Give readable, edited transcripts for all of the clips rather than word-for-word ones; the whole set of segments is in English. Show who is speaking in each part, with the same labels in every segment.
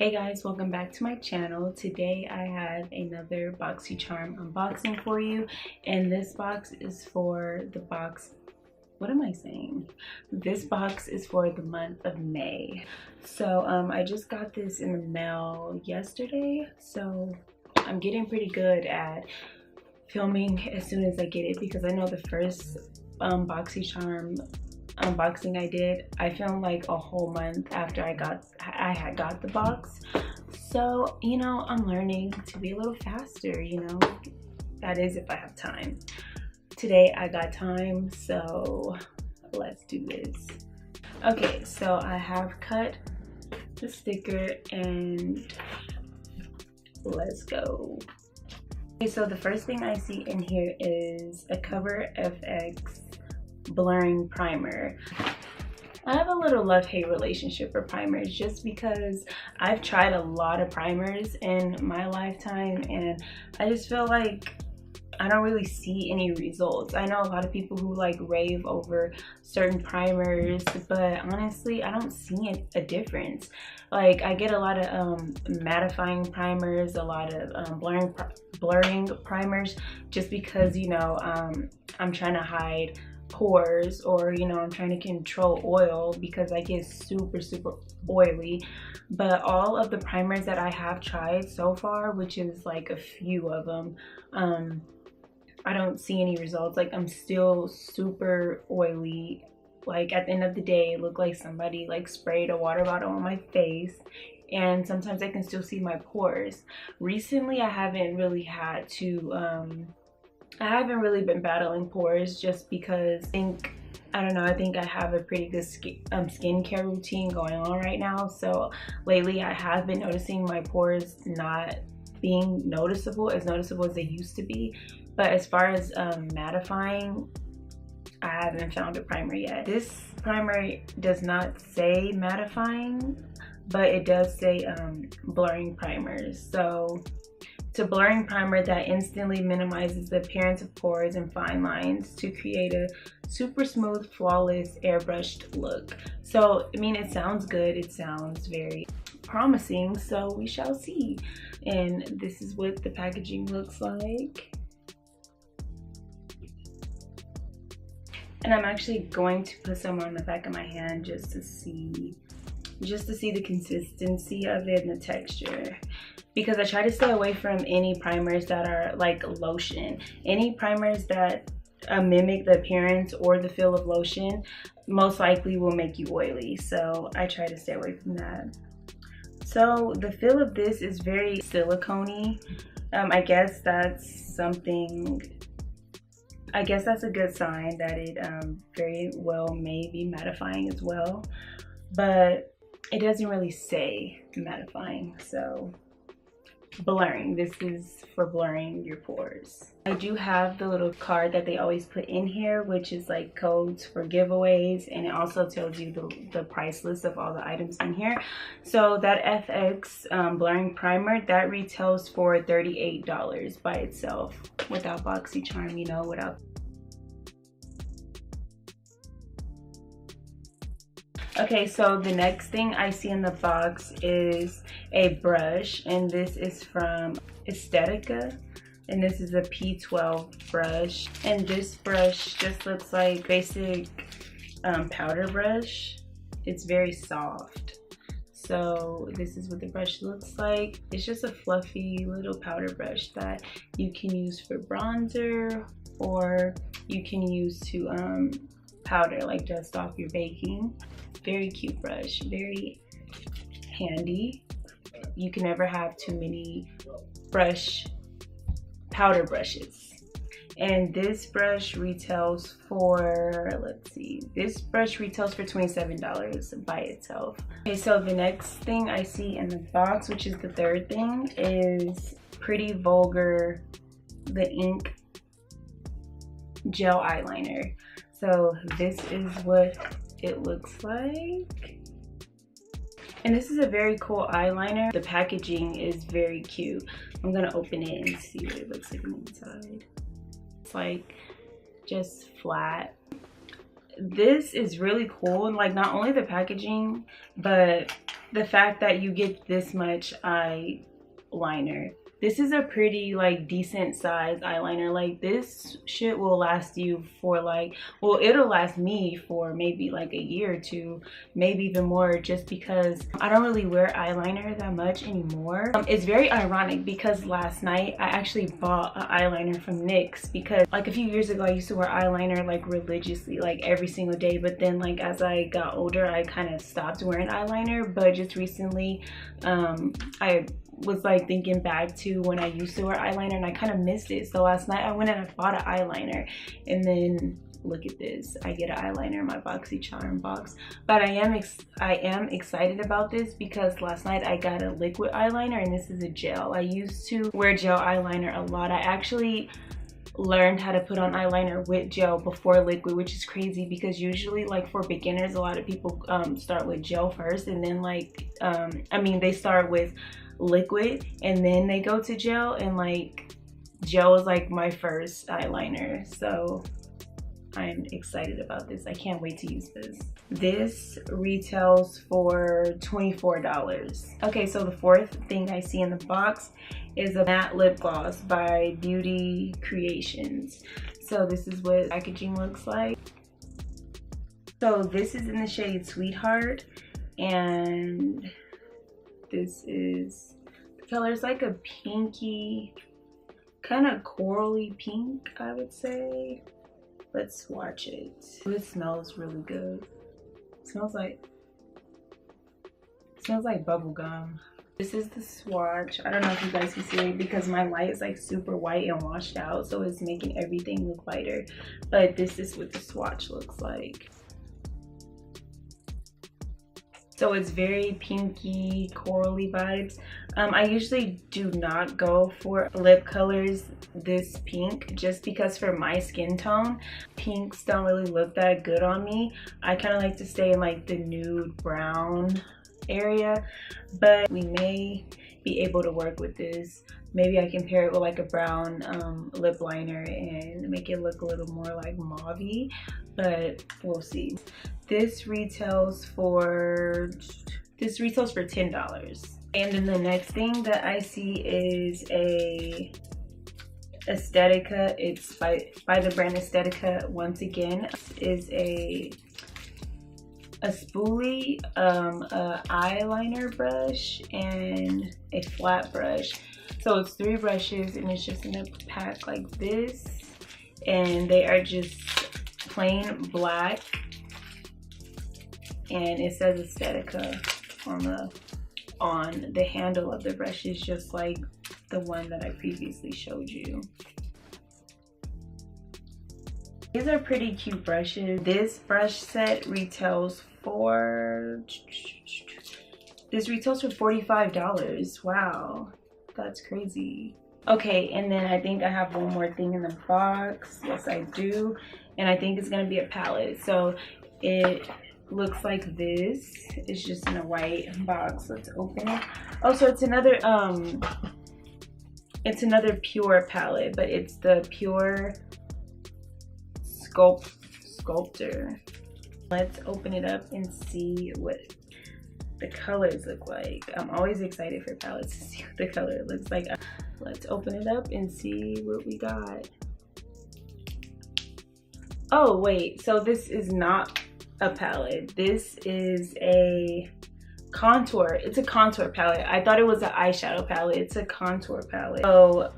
Speaker 1: Hey guys, welcome back to my channel. Today I have another Boxycharm unboxing for you, and this box is for the This box is for the month of May. So I just got this in the mail yesterday, so I'm getting pretty good at filming as soon as I get it, because I know the first Boxycharm unboxing I did, I filmed like a whole month after I had got the box. So, you know, I'm learning to be a little faster, you know. That is if I have time. Today I got time, so let's do this. Okay, so I have cut the sticker and let's go. Okay, so the first thing I see in here is a Cover FX blurring primer. I have a little love-hate relationship for primers, just because I've tried a lot of primers in my lifetime and I just feel like I don't really see any results. I know a lot of people who like rave over certain primers, but honestly I don't see a difference. Like, I get a lot of mattifying primers, a lot of blurring primers, just because, you know, I'm trying to hide pores, or, you know, I'm trying to control oil because I get super oily. But all of the primers that I have tried so far, which is like a few of them, I don't see any results. Like, I'm still super oily. Like, at the end of the day, it looked like somebody like sprayed a water bottle on my face, and sometimes I can still see my pores. Recently I haven't really had to I haven't really been battling pores, just because I think I have a pretty good skincare routine going on right now. So lately I have been noticing my pores not being noticeable as they used to be. But as far as mattifying, I haven't found a primer yet. This primer does not say mattifying, but it does say blurring primers. So it's a blurring primer that instantly minimizes the appearance of pores and fine lines to create a super smooth, flawless, airbrushed look. So, I mean, it sounds good. It sounds very promising, so we shall see. And this is what the packaging looks like. And I'm actually going to put some on the back of my hand just to see the consistency of it and the texture, because I try to stay away from any primers that are like lotion. Any primers that mimic the appearance or the feel of lotion most likely will make you oily, so I try to stay away from that. So the feel of this is very silicone-y. I guess that's a good sign that it very well may be mattifying as well, but it doesn't really say mattifying. So blurring, this is for blurring your pores. I do have the little card that they always put in here, which is like codes for giveaways, and it also tells you the price list of all the items in here. So that FX blurring primer, that retails for $38 by itself, without Boxycharm, you know, without. Okay, so the next thing I see in the box is a brush, and this is from Estetica, and this is a P12 brush. And this brush just looks like basic powder brush. It's very soft. So this is what the brush looks like. It's just a fluffy little powder brush that you can use for bronzer, or you can use to powder, like dust off your baking. Very cute brush, very handy. You can never have too many powder brushes. And this brush retails for, this brush retails for $27 by itself. Okay, so the next thing I see in the box, which is the third thing, is Pretty Vulgar, the ink gel eyeliner. So this is what it looks like, and this is a very cool eyeliner. The packaging is very cute. I'm gonna open it and see what it looks like on the inside. It's like just flat. This is really cool, and like not only the packaging, but the fact that you get this much eyeliner. This is a pretty like decent size eyeliner. Like this shit will last you for like, well, it'll last me for maybe like a year or two, maybe even more, just because I don't really wear eyeliner that much anymore. It's very ironic because last night I actually bought an eyeliner from NYX, because like a few years ago I used to wear eyeliner like religiously, like every single day, but then like as I got older I kind of stopped wearing eyeliner. But just recently I was like thinking back to when I used to wear eyeliner and I kind of missed it. So last night I went and I bought an eyeliner, and then look at this, I get an eyeliner in my Boxycharm box. But I am excited about this because last night I got a liquid eyeliner, and this is a gel. I used to wear gel eyeliner a lot. I actually learned how to put on eyeliner with gel before liquid, which is crazy because usually like for beginners a lot of people start with gel first, and then like they start with liquid and then they go to gel, and like gel was like my first eyeliner. So I'm excited about this. I can't wait to use this. This retails for $24. Okay, so the fourth thing I see in the box is a matte lip gloss by Beauty Creations. So this is what packaging looks like. So this is in the shade Sweetheart, and this is, the color is like a pinky, kind of corally pink, I would say. Let's swatch it. It smells really good. It smells like bubble gum. This is the swatch. I don't know if you guys can see it because my light is like super white and washed out, so it's making everything look lighter. But this is what the swatch looks like. So it's very pinky, corally vibes. I usually do not go for lip colors this pink, just because for my skin tone, pinks don't really look that good on me. I kind of like to stay in like the nude brown area, but we may be able to work with this. Maybe I can pair it with like a brown lip liner and make it look a little more like mauve-y, but we'll see. This retails for $10. And then the next thing that I see is a Aesthetica. It's by the brand Aesthetica. Once again, is a spoolie, a eyeliner brush, and a flat brush. So it's 3 brushes, and it's just in a pack like this, and they are just plain black, and it says Aesthetica on the handle of the brushes, just like the one that I previously showed you. These are pretty cute brushes. This brush set retails for $45. Wow, that's crazy. Okay, and then I think I have one more thing in the box. Yes, I do. And I think it's gonna be a palette. So it looks like this. It's just in a white box. Let's open it. Oh, so it's another Pure palette, but it's the Pure Sculptor. Let's open it up and see what the colors look like. I'm always excited for palettes to see what the color looks like. Let's open it up and see what we got. Oh wait, so this is not a palette. This is a contour. It's a contour palette. I thought it was an eyeshadow palette. It's a contour palette. Oh,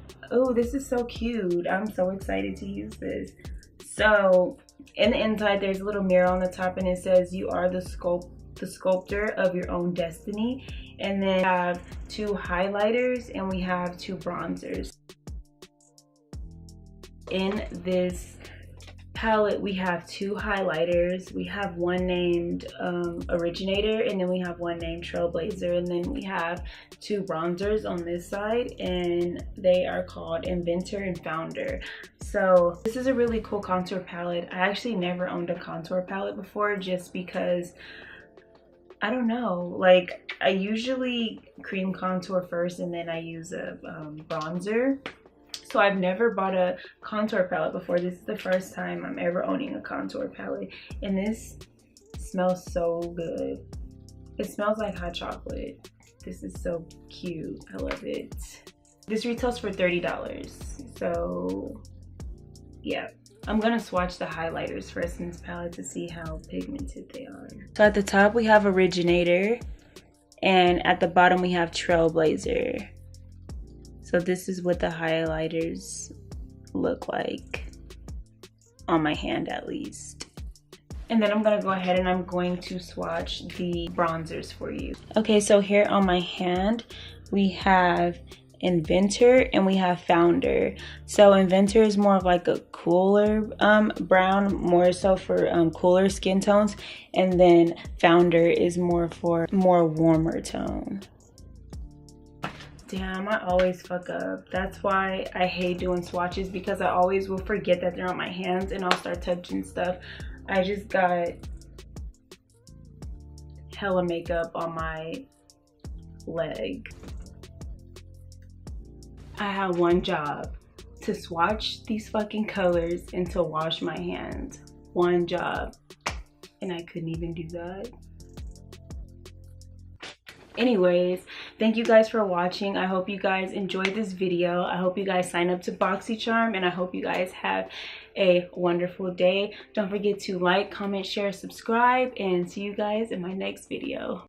Speaker 1: this is so cute. I'm so excited to use this. So in the inside, there's a little mirror on the top, and it says you are the sculptor of your own destiny. And then we have 2 highlighters and we have 2 bronzers. In this palette, we have 2 highlighters. We have one named Originator, and then we have one named Trailblazer, and then we have 2 bronzers on this side, and they are called Inventor and Founder. So this is a really cool contour palette. I actually never owned a contour palette before, just because I don't know, like I usually cream contour first and then I use a bronzer. So I've never bought a contour palette before. This is the first time I'm ever owning a contour palette, and this smells so good. It smells like hot chocolate. This is so cute. I love it. This retails for $30. So yeah. I'm gonna swatch the highlighters first in this palette to see how pigmented they are. So at the top we have Originator, and at the bottom we have Trailblazer. So this is what the highlighters look like on my hand, at least. And then I'm gonna go ahead and I'm going to swatch the bronzers for you. Okay, so here on my hand we have Inventor and we have Founder. So Inventor is more of like a cooler brown, more so for cooler skin tones, and then Founder is more for more warmer tone. Damn, I always fuck up. That's why I hate doing swatches, because I always will forget that they're on my hands and I'll start touching stuff. I just got hella makeup on my leg. I have one job: to swatch these fucking colors and to wash my hands. One job. And I couldn't even do that. Anyways, thank you guys for watching. I hope you guys enjoyed this video. I hope you guys sign up to Boxycharm, and I hope you guys have a wonderful day. Don't forget to like, comment, share, subscribe, and see you guys in my next video.